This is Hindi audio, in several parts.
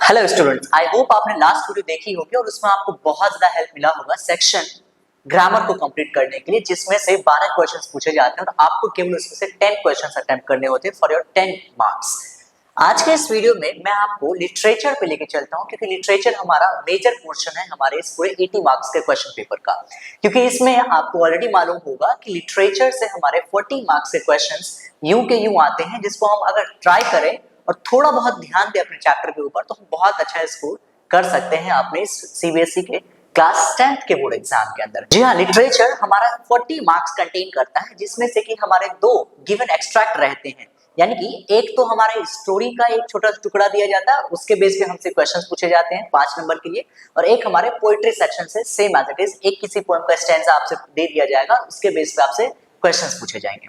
हेलो स्टूडेंट्स, आई होप आपने लास्ट वीडियो देखी होगी और उसमें आपको बहुत ज्यादा हेल्प मिला होगा सेक्शन ग्रामर को कंप्लीट करने के लिए, जिसमें से 12 क्वेश्चंस पूछे जाते हैं और आपको केवल उसमें से 10 क्वेश्चंस अटेम्प्ट करने होते हैं फॉर योर 10 मार्क्स। आज के इस वीडियो में मैं आपको लिटरेचर पे लेके चलता हूं, क्योंकि लिटरेचर हमारा मेजर पोर्शन है हमारे इस पूरे 80 मार्क्स के क्वेश्चन पेपर का। क्योंकि इसमें आपको ऑलरेडी मालूम होगा कि लिटरेचर से हमारे 40 मार्क्स के क्वेश्चंस यूं के यूं आते हैं, जिसको हम अगर ट्राई करें और थोड़ा बहुत ध्यान दें अपने चैप्टर के ऊपर तो हम बहुत अच्छा स्कोर कर सकते हैं अपने सीबीएसई के क्लास 10th के बोर्ड एग्जाम के अंदर। जी हाँ, लिटरेचर हमारा 40 मार्क्स कंटेन करता है, जिसमें से कि हमारे 2 गिवन एक्सट्रैक्ट रहते हैं। यानी कि एक तो हमारे स्टोरी का एक छोटा टुकड़ा दिया जाता है, उसके बेस पे हमसे क्वेश्चंस पूछे जाते हैं 5 नंबर के लिए, और एक हमारे पोएट्री सेक्शन से सेम एज इट इज एक किसी पोएम का स्टैंजा आपसे दे दिया जाएगा, उसके बेस पे आपसे क्वेश्चंस पूछे जाएंगे।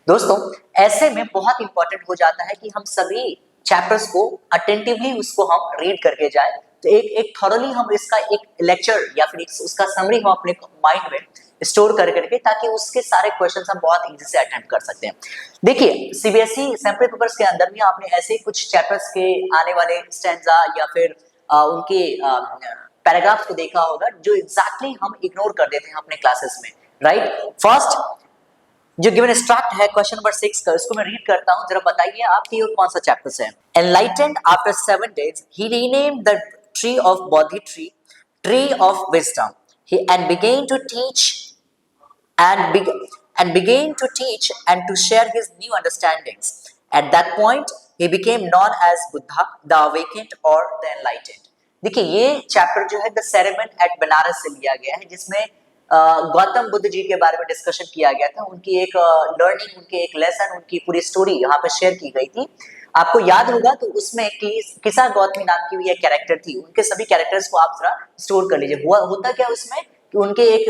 दोस्तों, ऐसे में बहुत इंपॉर्टेंट हो जाता है कि हम सभी चैप्टर्स को अटेंटिवली उसको हम रीड करके जाए, तो एक थॉरली हम इसका एक लेक्चर या फिर उसका समरी हम अपने माइंड में स्टोर कर करके, ताकि उसके सारे क्वेश्चंस हम बहुत इजी से अटेम्प्ट कर सकते हैं। देखिए, सीबीएसई सैंपल पेपर्स के अंदर भी आपने ऐसे कुछ चैप्टर्स के आने वाले स्टैंजा या फिर उनके पैराग्राफ्स को देखा होगा, जो एग्जैक्टली हम इग्नोर कर देते हैं अपने क्लासेस में, राइट। फर्स्ट जो गिवन एक्सट्रैक्ट है क्वेश्चन नंबर 6 का, इसको मैं रीड करता हूं, जरा बताइए आपकी और कौन सा चैप्टर से है। Enlightened after 7 days, he renamed the tree of Bodhi tree of wisdom. He and began to teach and began to teach and to share his new understandings. At that point, he became known as Buddha, the awakened or the enlightened. देखिए, ये चैप्टर जो है द सेरेमन एट बनारस से लिया गया है, जिसमें गौतम बुद्ध जी के बारे में डिस्कशन किया गया था। उनकी एक लर्निंग, उनके एक लेसन, उनकी पूरी स्टोरी यहाँ पे शेयर की गई थी। आपको याद होगा तो उसमें किसा गौतमी नाम की भी एक कैरेक्टर थी, उनके सभी कैरेक्टर्स को आप जरा स्टोर कर लीजिए। होता क्या उसमें कि उनके एक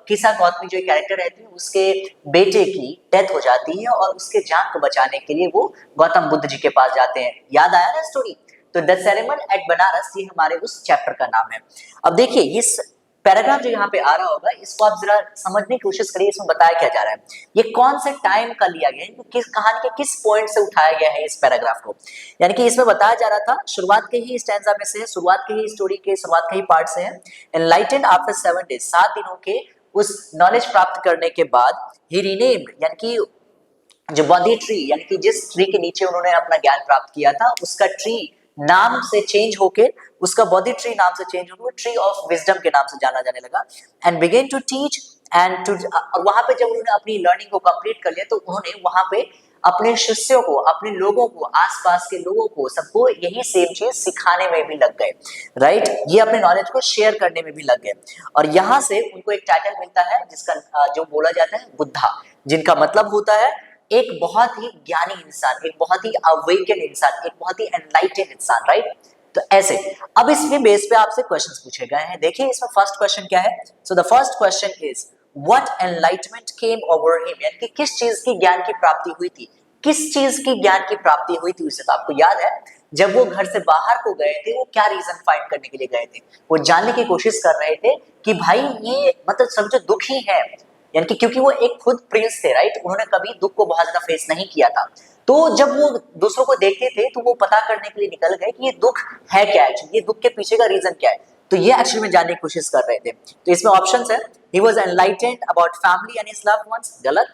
किसा गौतमी जो कैरेक्टर रहती है, उसके बेटे की डेथ हो जाती है और उसके जान को बचाने के लिए वो गौतम बुद्ध जी के पास जाते हैं। याद आया ना स्टोरी? तो द सेरेमन एट बनारस ये हमारे उस चैप्टर का नाम है। अब देखिए, इस पैराग्राफ जो यहाँ पे आ रहा होगा, इसको आप जरा समझने की कोशिश करिए, इसमें बताया क्या जा रहा है, ये कौन से टाइम का लिया गया है, किस कहानी के किस पॉइंट से उठाया गया है इस पैराग्राफ को। यानी कि इसमें बताया जा रहा था, शुरुआत के ही स्टैंजा में से है, शुरुआत के ही स्टोरी के शुरुआत के ही पार्ट से है। एनलाइटेंड आफ्टर 7 days, 7 दिनों के उस नॉलेज प्राप्त करने के बाद, ही रीनेम्ड, यानी कि जो बोधि ट्री, यानी कि जिस ट्री के नीचे उन्होंने अपना ज्ञान प्राप्त किया था, उसका ट्री नाम से चेंज होके, उसका बोधि ट्री नाम से चेंज होकर ट्री ऑफ विजडम के नाम से जाना जाने लगा। And began to teach and to, वहां पे जब उन्होंने अपनी लर्निंग को कंप्लीट कर लिया, तो उन्होंने वहां पे अपने शिष्यों को, अपने लोगों को, आसपास के लोगों को, सबको यही सेम चीज सिखाने में भी लग गए, राइट। ये अपने नॉलेज को शेयर करने में भी लग गए, और यहाँ से उनको एक टाइटल मिलता है जिसका जो बोला जाता है बुद्धा, जिनका मतलब होता है एक बहुत ही ज्ञानी इंसान, एक बहुत ही अवेकन इंसान, एक बहुत ही एनलाइटेंड इंसान, राइट। तो ऐसे अब इसके बेस पे आपसे क्वेश्चंस पूछे गए हैं। देखिए, इसमें फर्स्ट क्वेश्चन क्या है। So the first question is what enlightenment came over him, यानी कि किस चीज की ज्ञान की प्राप्ति हुई थी, किस चीज की ज्ञान की प्राप्ति हुई थी उसे। तो आपको याद है, जब वो घर से बाहर को गए थे, वो क्या रीजन फाइंड करने के लिए गए थे, वो जानने की कोशिश कर रहे थे कि भाई ये मतलब सब जो दुखी है, यानी कि क्योंकि वो एक खुद प्रिंस थे, राइट, उन्होंने कभी दुख को बहुत ज्यादा फेस नहीं किया था, तो जब वो दूसरों को देखते थे तो वो पता करने के लिए निकल गए कि ये दुख है क्या, एक्चुअली ये दुख के पीछे का रीजन क्या है, तो ये एक्चुअली में जानने की कोशिश कर रहे थे। तो इसमें ऑप्शंस है, he was enlightened about family and his loved ones, गलत।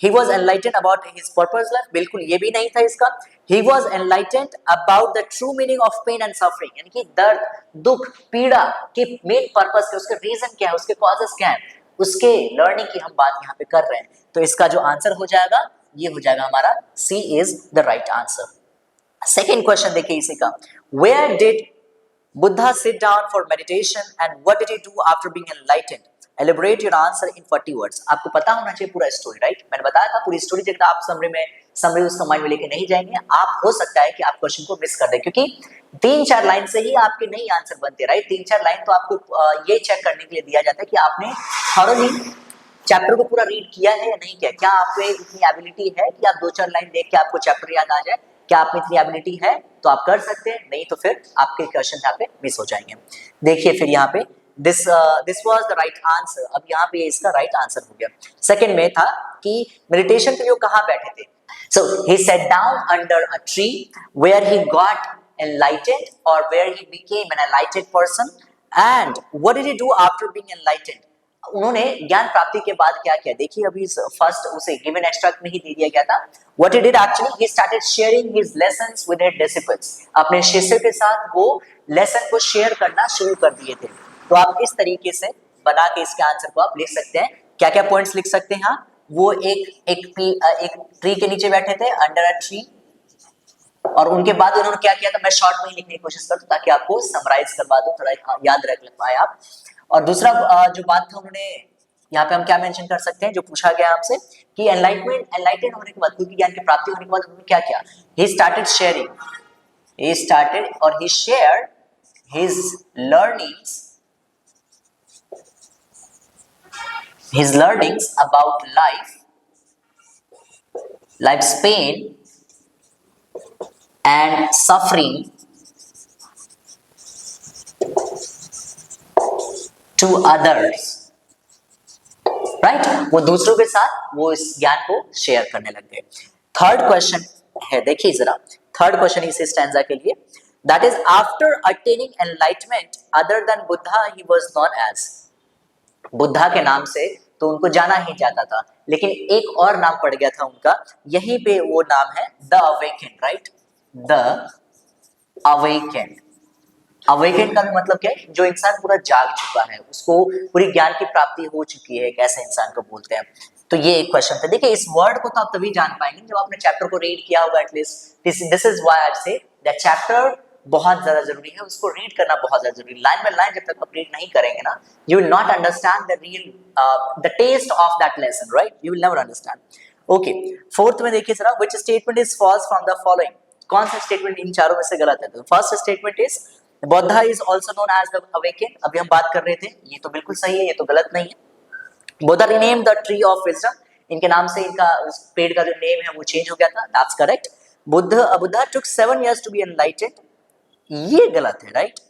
He was enlightened about his purpose life, बिल्कुल ये भी नहीं था इसका। He was enlightened about the true meaning of pain and suffering, यानी कि दर्द, दुख, पीड़ा के मेन पर्पस के, उसके रीजन क्या है, उसके कॉजेस क्या है, उसके लर्निंग की हम बात यहाँ पे कर रहे हैं। तो इसका जो आंसर हो जाएगा, ये हो जाएगा हमारा C is the right answer. Second question देखिए इसी का, where did Buddha sit down for meditation and what did he do after being enlightened, elaborate your answer in 40 words. आपको पता होना चाहिए पूरा स्टोरी, राइट। मैंने बताया था पूरी स्टोरी जब आप समरी उसका माइंड में लेके नहीं जाएंगे, आप हो सकता है कि आप क्वेश्चन को मिस कर दें, क्योंकि 3-4 लाइन से ही आपके नहीं आंसर बनते, राइट। 3-4 लाइन तो आपको ये चेक करने के लिए दिया जाता है कि आपने थॉरली चैप्टर को पूरा रीड किया है या नहीं किया, क्या आप में इतनी एबिलिटी है कि आप 2-4 लाइन देख के आपको चैप्टर याद आ जाए। क्या आप में इतनी एबिलिटी है तो आप कर सकते हैं, नहीं तो फिर आपके क्वेश्चन यहाँ पे मिस हो जाएंगे। देखिए फिर यहाँ पे this was the right answer, अब यहाँ पे इसका राइट आंसर हो गया। सेकंड में था कि मेडिटेशन के लिए कहाँ बैठे थे। So he sat down under a tree where he got enlightened or where he became an enlightened person, and what did he do after being enlightened? उन्होंने ज्ञान प्राप्ति के बाद क्या किया? देखिए अभी फर्स्ट उसे गिवन एक्सट्रैक्ट में ही दे दिया गया था. What he did actually, he started sharing his lessons with his disciples. अपने शिष्यों के साथ वो लेसन को शेयर करना शुरू कर दिए थे. तो आप इस तरीके से बना के इसके आंसर को आप लिख सकते हैं. क्या क्या पॉइंट्स लिख सकते हैं? वो एक ट्री के नीचे बैठे थे, अंडर अ ट्री, और उनके बाद उन्होंने क्या किया था, मैं शॉर्ट में ही लिखने की कोशिश करूं ताकि आपको समराइज करवा दूं, थोड़ा याद रख पाए आप. और दूसरा जो बात था, उन्होंने यहाँ पे हम क्या मेंशन कर सकते हैं जो पूछा गया हमसे कि एनलाइटेंड होने के बाद, क्योंकि ज्ञान की प्राप्ति होने के बाद उन्होंने क्या किया? He started sharing, he started or he shared his learnings about life's pain and suffering to others, right? वो दूसरों के साथ वो इस ज्ञान को शेयर करने लग गए. थर्ड क्वेश्चन है, देखिए जरा, थर्ड क्वेश्चन इस स्टैंजा के लिए, that is after attaining enlightenment other than Buddha he was known as. Buddha के नाम से तो उनको जाना ही जाता था, लेकिन एक और नाम पड़ गया था उनका, यहीं पे वो नाम है the awakened, right? The awakened. Awakened का भी मतलब क्या है? जो इंसान पूरा जाग चुका है, उसको पूरी ज्ञान की प्राप्ति हो चुकी है, एक ऐसे इंसान को बोलते हैं. तो ये एक क्वेश्चन था. देखिए इस वर्ड को तो आप तभी जान पाएंगे जब आपने चैप्टर को रीड किया होगा at least. This is why I say that chapter बहुत ज्यादा जरूरी है, उसको रीड करना बहुत ज्यादा जरूरी है. लाइन बाय लाइन जब तक आप रीड नहीं करेंगे ना, you will not understand the real the test of that lesson, right? You will never understand. Okay, fourth में देखिए जरा, which statement is false from the following. कौन सा स्टेटमेंट इन चारों में से गलत है? तो first statement is Buddha is also known as the awakened. अभी हम बात कर रहे थे, ये तो बिल्कुल सही है, ये तो गलत नहीं है. Buddha renamed the tree of wisdom. इनके नाम से इनका उस पेड़ का जो नेम है वो चेंज हो गया था. That's correct. Buddha took 7 years to be enlightened. ये गलत है, राइट?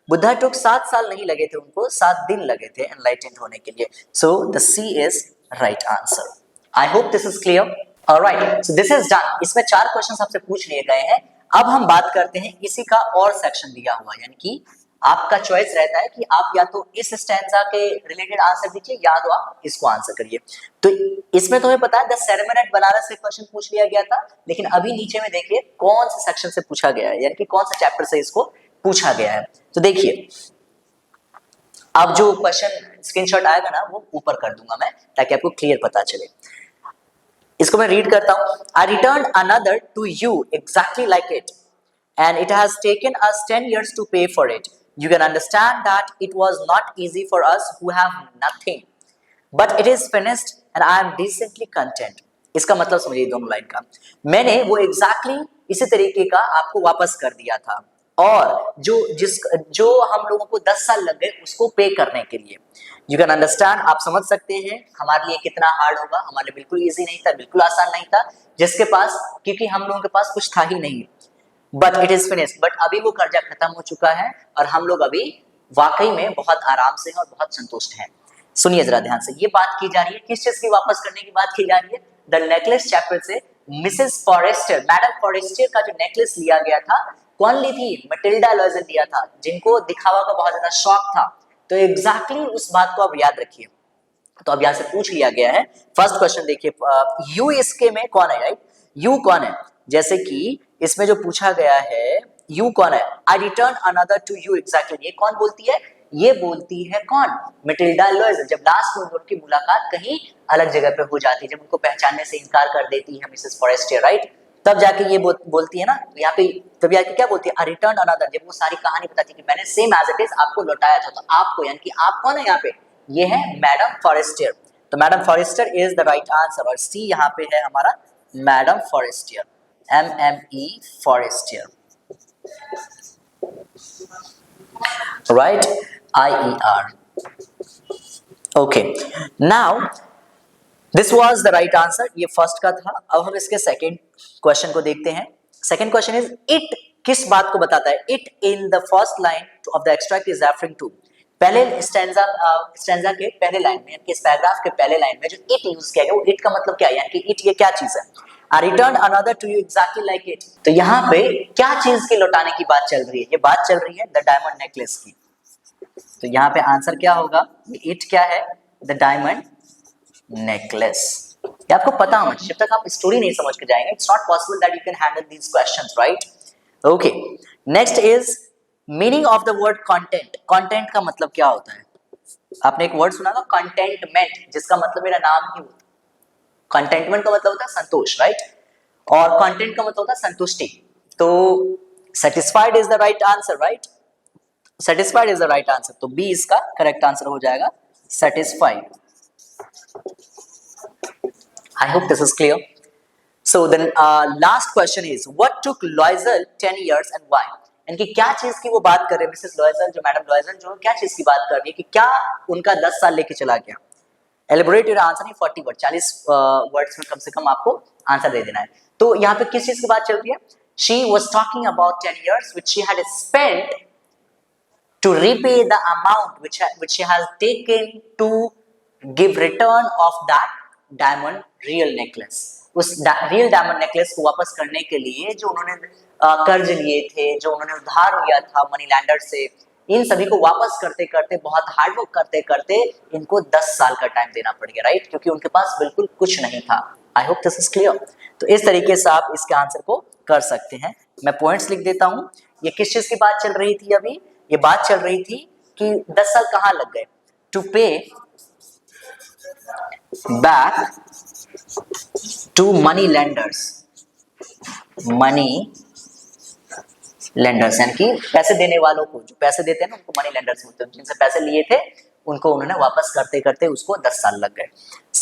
बुद्धा टुक 7 साल नहीं लगे थे, उनको 7 दिन लगे थे एनलाइटेंड होने के लिए. So the C is right answer. I hope this is clear. Alright, so this is done. इसमें 4 क्वेश्चंस आपसे पूछ लिए गए हैं. अब हम बात करते हैं इसी का और सेक्शन दिया हुआ, यानी कि आपका चॉइस रहता है कि आप या तो इस स्टैंजा के रिलेटेड आंसर दीजिए या तो आप इसको आंसर करिए. तो इसमें तुम्हें पता है द सेरेमनी एट बनारस से क्वेश्चन पूछ लिया गया था, लेकिन अभी नीचे में देखिए कौन से सेक्शन से पूछा गया है, यानी कि कौन से चैप्टर से इसको पूछा गया है. तो देखिए अब जो क्वेश्चन स्क्रीनशॉट आएगा ना वो ऊपर कर दूंगा मैं, ताकि आपको क्लियर पता चले. इसको मैं रीड करता हूं. I return another to you exactly like it and it has taken us 10 years to pay for it. You can understand that it was not easy for us who have nothing, but it is finished and I am decently content. इसका मतलब समझिए दोनों लाइन का. मैंने वो exactly इसी तरीके का आपको वापस कर दिया था, और जो हम लोगों को 10 साल लग गए उसको पे करने के लिए. You can understand, आप समझ सकते हैं हमारे लिए कितना हार्ड होगा. हमारे लिए बिल्कुल ईजी नहीं था, बिल्कुल आसान नहीं था, जिसके पास, क्योंकि हम लोगों के पास कुछ था ही नहीं. But it is finished, but अभी वो कर्जा खत्म हो चुका है और हम लोग अभी वाकई में बहुत आराम से हैं और बहुत संतुष्ट हैं. सुनिए जरा ध्यान से, ये बात की जा रही है किस चीज की वापस करने की बात की जा रही है? द नेकलेस चैप्टर से मिसेस फॉरेस्टर, मैडम फॉरेस्टर का जो नेकलेस लिया गया था, कौन ली थी? मैटिल्डा लॉयजन लिया था, जिनको दिखावा का बहुत ज्यादा शौक था. तो एग्जैक्टली उस बात को आप याद रखिए. तो अब यहाँ से पूछ लिया गया है. फर्स्ट क्वेश्चन देखिए, यू इसके में कौन है, राइट? यू कौन है? जैसे कि इसमें जो पूछा गया है यू कौन है? I return another to you exactly. ये कौन बोलती है? ये बोलती है कौन? मैटिल्डा लॉयजन. जब लास्ट में उनकी मुलाकात कहीं अलग जगह पे हो जाती है, जब उनको पहचानने से इनकार कर देती है मिसेस फॉरेस्टर, राइट? तब जाके ये बोलती है ना यहाँ पे, तब जाके क्या बोलती है? I return another. जब वो सारी कहानी बताती है कि मैंने सेम एज इट इज आपको लौटाया था, तो आपको, यानी कि आप कौन है यहाँ पे? ये है मैडम फॉरेस्टर. तो madam Forestier is the right answer, और सी यहाँ पे है हमारा madam Forestier, MME Forestier, right? IER. Okay, now this was the right answer. ये फर्स्ट का था. अब हम इसके सेकंड क्वेश्चन को देखते हैं. सेकंड क्वेश्चन इज इट किस बात को बताता है? It in the first line of the extract is referring to. पहले स्टैंजा के पहले लाइन में, यानी कि इस पैराग्राफ के पहले लाइन में जो इट यूज किया गया, वो इट का मतलब क्या है, यानी कि इट ये क्या चीज है? I returned another to you exactly like it. तो यहाँ पे क्या चीज के लौटाने की बात चल रही है? ये बात चल रही है द डायमंड नेकलेस की। तो यहाँ पे आंसर क्या होगा? ये इट क्या है? The diamond necklace. ये आपको पता होना चाहिए, जब तक आप स्टोरी नहीं समझ के जाएंगे it's not possible that you can handle these questions, right? Okay, next is meaning of the word content. Content का मतलब क्या होता है? आपने एक वर्ड सुना था कंटेंटमेंट, जिसका मतलब मेरा नाम ही होता है। कंटेंटमेंट का मतलब होता है संतोष, राइट? और कंटेंट का मतलब होता है संतुष्टि। तो satisfied is the right answer, right? Satisfied is the right answer, तो बी इसका करेक्ट आंसर हो जाएगा, satisfied. I hope this is clear. So then last question is what took Loisel 10 years and why? इनकी क्या चीज की वो बात कर रहे हैं मिसेस लॉयजल, जो मैडम लॉयजल जो क्या चीज की बात कर रही है कि क्या उनका 10 साल लेके चला गया? Elaborate your answer in 40 word, 40 words में कम से कम आपको आंसर दे देना है। तो यहाँ पे किस चीज की बात चल रही है? She was talking about 10 years which she had spent to repay the amount which she has taken to give return of that diamond real necklace. उस रियल डायमंड नेकलेस को वापस करने के लिए जो उन्होंने कर्ज लिए थे, जो उन्होंने उधार लिया था मनी लैंडर से, इन सभी को वापस करते करते, बहुत हार्ड वर्क करते करते इनको 10 साल का टाइम देना पड़ गया, राइट? क्योंकि उनके पास बिल्कुल कुछ नहीं था। आई होप दिस इज क्लियर। तो इस तरीके से आप इसके आंसर को कर सकते हैं। मैं पॉइंट्स लिख देता हूं। ये किस चीज की बात चल रही थी? अभी ये बात चल रही थी कि 10 साल कहां लग गए? To pay back to money lenders, money lenders यानी कि पैसे देने वालों को, जो पैसे देते हैं ना उनको मनी लेंडर्स बोलते हैं। जिनसे पैसे लिए थे उनको उन्होंने वापस करते करते उसको 10 साल लग गए,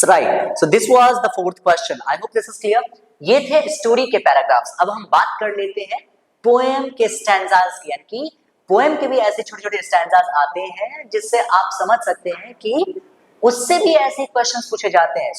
right? So this was the fourth question. I hope this is clear. ये थे स्टोरी के पैराग्राफ्स। अब हम बात कर लेते हैं पोएम के स्टैंजास की, यानी कि पोएम के भी ऐसे छोटे छोटे स्टैंजास आते हैं जिससे आप समझ सकते हैं कि उससे भी ऐसे क्वेश्चंस पूछे जाते हैं।